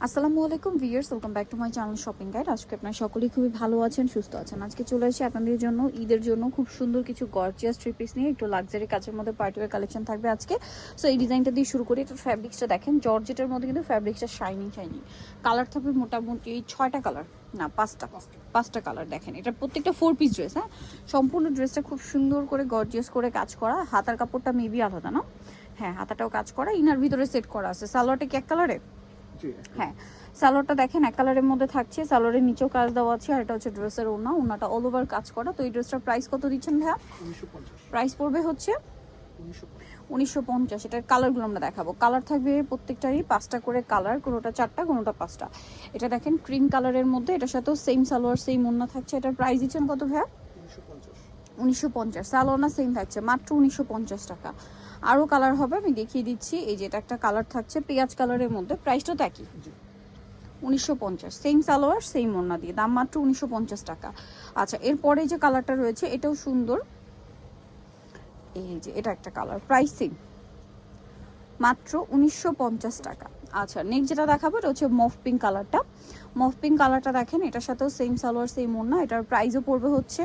আসসালামু আলাইকুম viewers, welcome back to my channel shopping guide. আজকে আপনারা সকলেই খুবই ভালো আছেন, সুস্থ আছেন। আজকে চলে এসেছি আপনাদের জন্য ঈদের জন্য খুব সুন্দর কিছু গর্জিয়াস থ্রি পিস নিয়ে। একটু লাক্সারি কাজের মধ্যে পার্টিওয়ার কালেকশন থাকবে আজকে। সো এই ডিজাইনটা দিয়ে শুরু করি। এটা ফ্যাব্রিক্সটা দেখেন, জর্জেটের মধ্যে কিন্তু ফ্যাব্রিক্সটা শাইনিং শাইনিং। কালার থাকবে মোটামুটি 6টা কালার, না 5টা কালার। দেখেন এটা প্রত্যেকটা 4 পিস ড্রেস। হ্যাঁ, সম্পূর্ণ ড্রেসটা খুব সুন্দর করে গর্জিয়াস করে কাজ করা। হাতার কাপড়টা মেবি আলাদা না? হ্যাঁ, হাতাটাও কাজ করা, ইনার ভিতরে সেট করা আছে। সালোয়ারটা কি এক কালারে? হ্যাঁ, সালোয়ারটা দেখেন এক কালারের মধ্যে থাকছে। সালোয়ারের নিচেও কাজ দেওয়া আছে, আর এটা হচ্ছে ড্রেসের ওড়না। ওড়নাটা অল ওভার কাজ করা। তো এই ড্রেসটার প্রাইস কত দিচ্ছেন ভাইয়া? 1950। প্রাইস পড়বে হচ্ছে 1950। এটার কালারগুলো আমরা দেখাবো। কালার থাকবে প্রত্যেকটারই 5টা করে কালার, কোনোটা 4টা, কোনোটা 5টা। এটা দেখেন ক্রিম কালারের মধ্যে, এটার সাথেও সেম সালোয়ার সেম ওড়না থাকছে। এটার প্রাইস দিচ্ছেন কত ভাইয়া? 1950। সালোয়ার সেম থাকছে, মাত্র 1950 টাকা। আরও কালার হবে, আমি দেখিয়ে দিচ্ছি। এই যে এটা একটা কালার থাকছে পেঁয়াজ কালারের মধ্যে, প্রাইসটা তো একই, 1950। সেম সালোয়ার সেম ওড়না দিয়ে, দাম মাত্র 1950 টাকা। আচ্ছা, এরপরে যে কালারটা রয়েছে এটাও সুন্দর। এই যে এটা একটা কালার, প্রাইস সেম, মাত্র 1950 টাকা। আচ্ছা, নেক্সট যেটা দেখাবো এটা হচ্ছে মফ পিঙ্ক কালারটা। মফ পিঙ্ক কালারটা দেখেন, এটার সাথেও সেম সালোয়ার সেম ওড়না। এটার প্রাইসও পড়বে হচ্ছে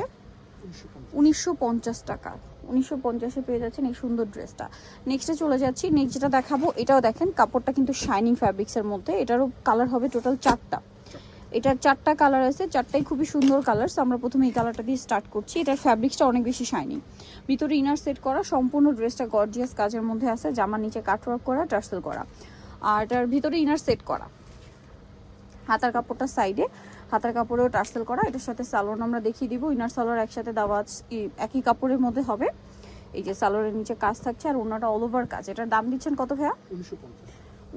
1950 টাকা। 1950-এ পেয়ে যাচ্ছেন এই সুন্দর ড্রেসটা। নেক্সটে চলে যাচ্ছি। নেক্সট যেটা দেখাবো এটাও দেখেন, কাপড়টা কিন্তু শাইনিং ফ্যাব্রিক্সের মধ্যে। এটারও কালার হবে টোটাল 4টা। এটার 4টা কালার আছে, 4টাই খুবই সুন্দর কালার। আমরা প্রথমে এই কালারটা দিয়ে স্টার্ট করছি। এটার ফ্যাব্রিক্সটা অনেক বেশি শাইনিং, ভিতরে ইনার সেট করা। সম্পূর্ণ ড্রেসটা গর্জিয়াস কাজের মধ্যে আছে, জামার নিচে কাটওয়ার্ক করা, টার্সেল করা, আর এটার ভিতরে ইনার সেট করা। হাতার কাপড়টা সাইডে, হাতার কাপড়েও টার্সেল করা। এটার সাথে সালোয়ার আমরা দেখিয়ে দিব। ইনার সালোয়ার একসাথে দেওয়া একই কাপড়ের মধ্যে হবে। এই যে সালোয়ারের নিচে কাজ থাকছে, আর ওনাটা অল ওভার কাজ। এটার দাম দিচ্ছেন কত ভাইয়া?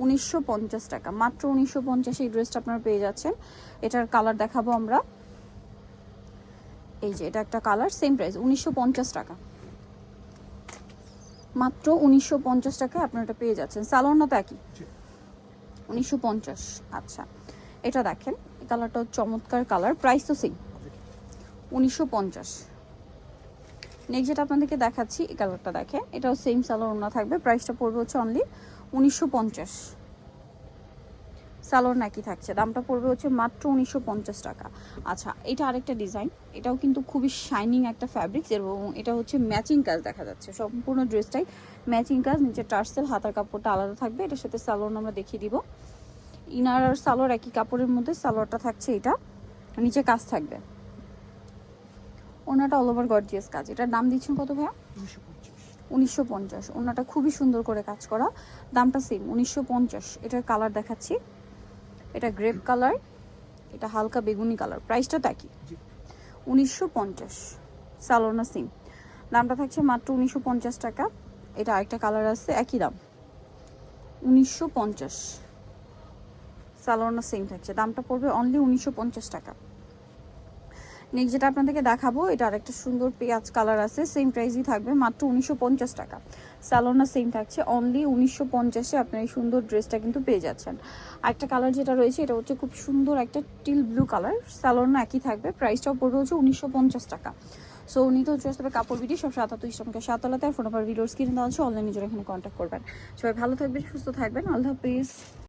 1950 টাকা। মাত্র 1950 এই ড্রেসটা আপনারা পেয়ে যাচ্ছেন। এটার কালার দেখাবো আমরা। এই যে এটা একটা কালার, সেম প্রাইস 1950 টাকা। মাত্র 1950 টাকায় আপনারা এটা পেয়ে যাচ্ছেন। সালোয়ার না তো একই, 1950। আচ্ছা, এটা দেখেন, এই কালারটাও চমৎকার কালার, প্রাইস তো সেম, 1950। নেক্সট যেটা আপনাদেরকে দেখাচ্ছি এই কালারটা দেখেন, এটাও সেম সালোয়ার ওড়না থাকবে। প্রাইসটা পড়বে হচ্ছে অনলি 1950। সালোয়ার নাকি থাকছে, দামটা পড়বে হচ্ছে মাত্র 1950 টাকা। আচ্ছা, এটা আরেকটা ডিজাইন, এটাও কিন্তু খুবই শাইনিং একটা ফ্যাব্রিক্স, এবং এটা হচ্ছে ম্যাচিং কাজ দেখা যাচ্ছে। সম্পূর্ণ ড্রেসটাই ম্যাচিং কাজ, নিচে টার্সেল, হাতার কাপড়টা আলাদা থাকবে। এটার সাথে সালোয়ার আমরা দেখিয়ে দিব। ইনার আর সালোয়ার একই কাপড়ের মধ্যে, সালোয়ারটা থাকছে এটা, নিচে কাজ থাকবে। ওনাটা অল ওভার গর্জিয়াস কাজ। এটার দাম দিচ্ছেন কত ভাইয়া? 1950। ওনাটা খুবই সুন্দর করে কাজ করা, দামটা সেম 1950। এটার কালার দেখাচ্ছি, এটা গ্রেপ কালার, এটা হালকা বেগুনি কালার। প্রাইসটা তো একই, 1950। সালোনা সেম, দামটা থাকছে মাত্র 1950 টাকা। এটা আরেকটা কালার আছে, একই দাম 1950। সালোনা সেম থাকছে, দামটা পড়বে অনলি 1950 টাকা। নেক্সট যেটা আপনাদেরকে দেখাবো এটা আরেকটা সুন্দর পেঁয়াজ কালার আছে, সেম প্রাইসই থাকবে, মাত্র 1950 টাকা। সালোনা সেম থাকছে, অনলি 1950-এ আপনার এই সুন্দর ড্রেসটা কিন্তু পেয়ে যাচ্ছেন। আরেকটা কালার যেটা রয়েছে এটা হচ্ছে খুব সুন্দর একটা টিল ব্লু কালার। সালোনা একই থাকবে, প্রাইসটাও পড়বে হচ্ছে 1950 টাকা। সো নিতে হচ্ছে আসতে হবে কাপড় বিডি, সব 77 ইসলামকে 7তলাতে। আর ফোন নাম্বার ভিডিওর স্ক্রিনে দেওয়া আছে, অনলাইনে নিজের এখানে কন্ট্যাক্ট করবেন। সবাই ভালো থাকবেন, সুস্থ থাকবেন, আল্লাহ হাফিজ।